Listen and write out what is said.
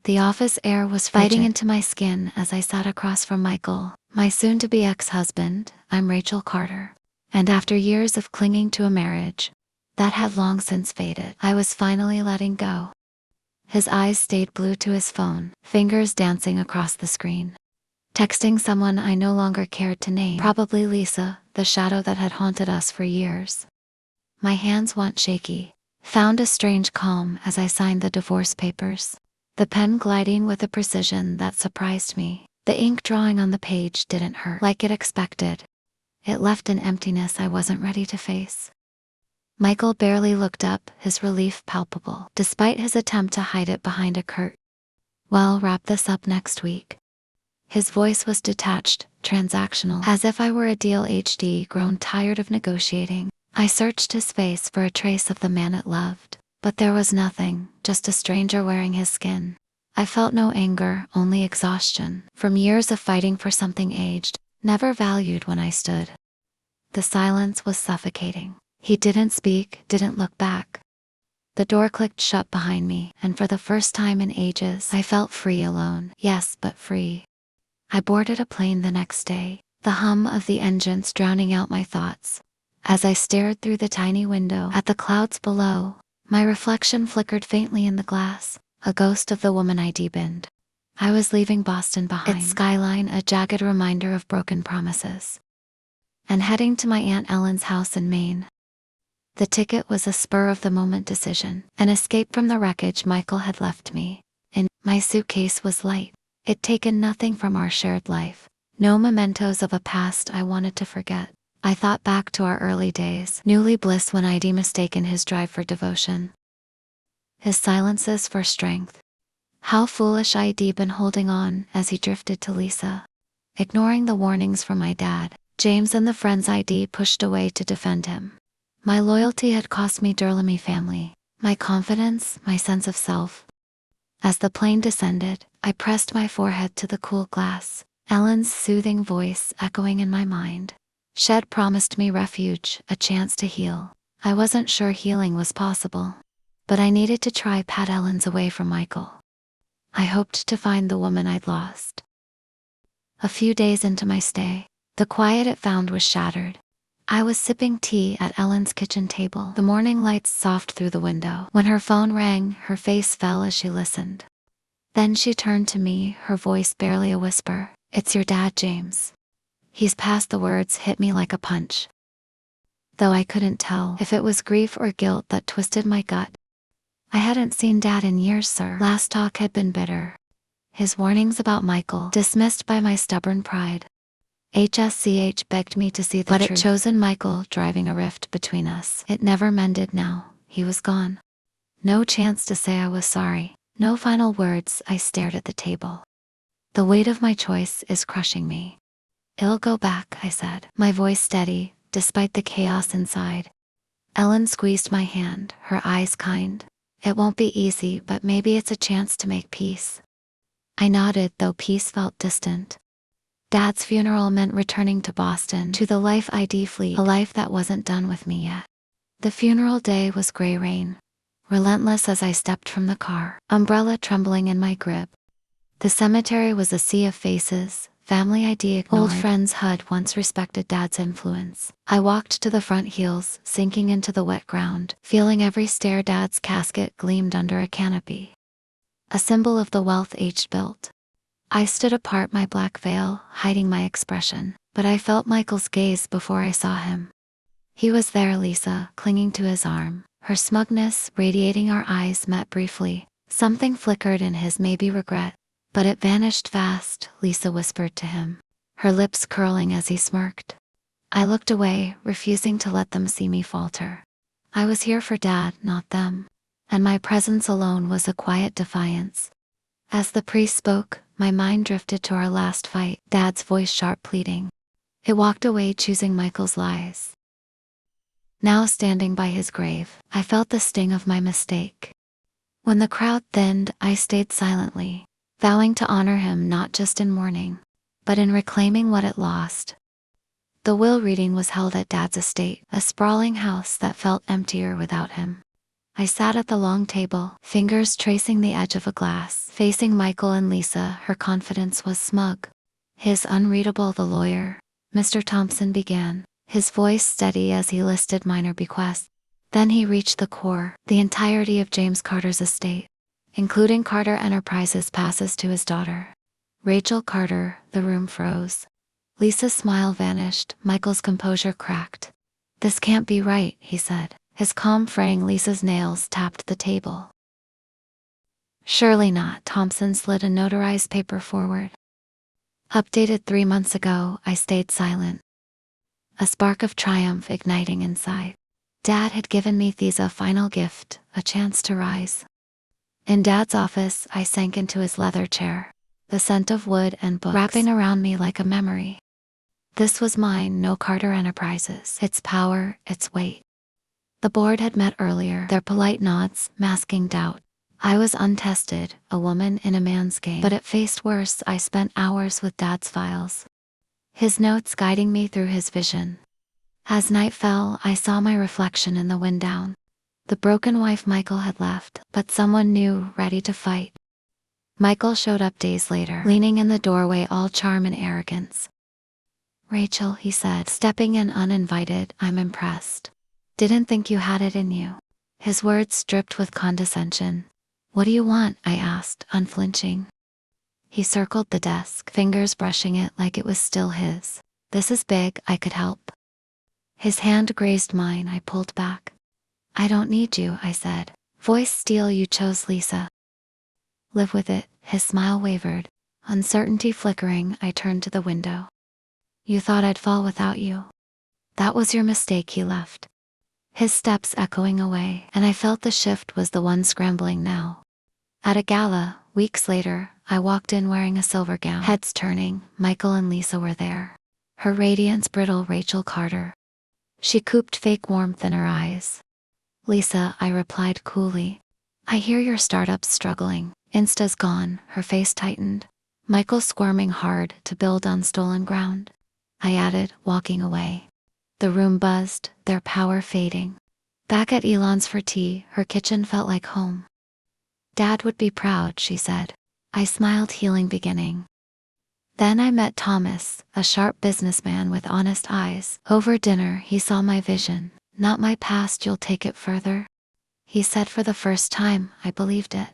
The office air was biting into my skin as I sat across from Michael, my soon-to-be ex-husband. I'm Rachel Carter. And after years of clinging to a marriage that had long since faded, I was finally letting go. His eyes stayed glued to his phone, fingers dancing across the screen. Texting someone I no longer cared to name, probably Lisa, the shadow that had haunted us for years. My hands went shaky, found a strange calm as I signed the divorce papers. The pen gliding with a precision that surprised me. The ink drawing on the page didn't hurt like it expected. It left an emptiness I wasn't ready to face. Michael barely looked up, his relief palpable, despite his attempt to hide it behind a curtain. "Well, wrap this up next week." His voice was detached, transactional, as if I were a deal HD grown tired of negotiating. I searched his face for a trace of the man it loved, but there was nothing, just a stranger wearing his skin. I felt no anger, only exhaustion, from years of fighting for something aged, never valued when I stood. The silence was suffocating. He didn't speak, didn't look back. The door clicked shut behind me, and for the first time in ages, I felt free alone. Yes, but free. I boarded a plane the next day, the hum of the engines drowning out my thoughts. As I stared through the tiny window at the clouds below, my reflection flickered faintly in the glass, a ghost of the woman I deepened. I was leaving Boston behind, its skyline a jagged reminder of broken promises, and heading to my Aunt Ellen's house in Maine. The ticket was a spur-of-the-moment decision, an escape from the wreckage Michael had left me in. My suitcase was light. It'd taken nothing from our shared life, no mementos of a past I wanted to forget. I thought back to our early days, newly bliss when I'd mistaken his drive for devotion, his silences for strength. How foolish I'd been holding on as he drifted to Lisa, ignoring the warnings from my dad, James, and the friends I'd pushed away to defend him. My loyalty had cost me Durlamy family, my confidence, my sense of self. As the plane descended, I pressed my forehead to the cool glass, Ellen's soothing voice echoing in my mind. She'd promised me refuge, a chance to heal. I wasn't sure healing was possible, but I needed to try. Pat Ellen's away from Michael. I hoped to find the woman I'd lost. A few days into my stay, the quiet it found was shattered. I was sipping tea at Ellen's kitchen table, the morning lights soft through the window. When her phone rang, her face fell as she listened. Then she turned to me, her voice barely a whisper. "It's your dad, James." He's passed. The words hit me like a punch, though I couldn't tell if it was grief or guilt that twisted my gut. "I hadn't seen Dad in years, sir." Last talk had been bitter. His warnings about Michael, dismissed by my stubborn pride. HSCH begged me to see the truth. But it chosen Michael, driving a rift between us. It never mended now. He was gone. No chance to say I was sorry. No final words. I stared at the table. The weight of my choice is crushing me. "It'll go back," I said, my voice steady, despite the chaos inside. Ellen squeezed my hand, her eyes kind. "It won't be easy, but maybe it's a chance to make peace." I nodded, though peace felt distant. Dad's funeral meant returning to Boston, to the life I'd flee, a life that wasn't done with me yet. The funeral day was gray rain, relentless as I stepped from the car, umbrella trembling in my grip. The cemetery was a sea of faces, family I'd ignored, old friends who'd once respected Dad's influence. I walked to the front heels, sinking into the wet ground, feeling every stare. Dad's casket gleamed under a canopy, a symbol of the wealth H built. I stood apart, my black veil hiding my expression, but I felt Michael's gaze before I saw him. He was there, Lisa, clinging to his arm, her smugness radiating. Our eyes met briefly. Something flickered in his, maybe regret, but it vanished fast. Lisa whispered to him, her lips curling as he smirked. I looked away, refusing to let them see me falter. I was here for Dad, not them, and my presence alone was a quiet defiance. As the priest spoke, my mind drifted to our last fight, Dad's voice sharp, pleading. It walked away, choosing Michael's lies. Now standing by his grave, I felt the sting of my mistake. When the crowd thinned, I stayed silently, vowing to honor him not just in mourning, but in reclaiming what it lost. The will reading was held at Dad's estate, a sprawling house that felt emptier without him. I sat at the long table, fingers tracing the edge of a glass. Facing Michael and Lisa, her confidence was smug. "His unreadable the lawyer," Mr. Thompson began, his voice steady as he listed minor bequests. Then he reached the core. The entirety of James Carter's estate, including Carter Enterprises, passes to his daughter, Rachel Carter. The room froze. Lisa's smile vanished. Michael's composure cracked. "This can't be right," he said, his calm fraying. Lisa's nails tapped the table. "Surely not." Thompson slid a notarized paper forward. "Updated 3 months ago." I stayed silent, a spark of triumph igniting inside. Dad had given me Thesa a final gift, a chance to rise. In Dad's office, I sank into his leather chair, the scent of wood and books wrapping around me like a memory. This was mine, no Carter Enterprises. Its power, its weight. The board had met earlier, their polite nods masking doubt. I was untested, a woman in a man's game. But it faced worse. I spent hours with Dad's files, his notes guiding me through his vision. As night fell, I saw my reflection in the wind down. The broken wife Michael had left, but someone new, ready to fight. Michael showed up days later, leaning in the doorway, all charm and arrogance. "Rachel," he said, stepping in uninvited, "I'm impressed. Didn't think you had it in you." His words dripped with condescension. "What do you want?" I asked, unflinching. He circled the desk, fingers brushing it like it was still his. "This is big, I could help." His hand grazed mine. I pulled back. "I don't need you," I said, voice steel. "You chose Lisa. Live with it." His smile wavered, uncertainty flickering. I turned to the window. "You thought I'd fall without you. That was your mistake." He left, his steps echoing away, and I felt the shift was the one scrambling now. At a gala, weeks later, I walked in wearing a silver gown. Heads turning, Michael and Lisa were there. Her radiance brittle. Rachel Carter. She cooped fake warmth in her eyes. "Lisa," I replied coolly, "I hear your startup's struggling." "Insta's gone." Her face tightened. "Michael's squirming hard to build on stolen ground," I added, walking away. The room buzzed, their power fading. Back at Elon's for tea, her kitchen felt like home. "Dad would be proud," she said. I smiled, healing beginning. Then I met Thomas, a sharp businessman with honest eyes. Over dinner, he saw my vision. "Not my past, you'll take it further," he said. For the first time, I believed it.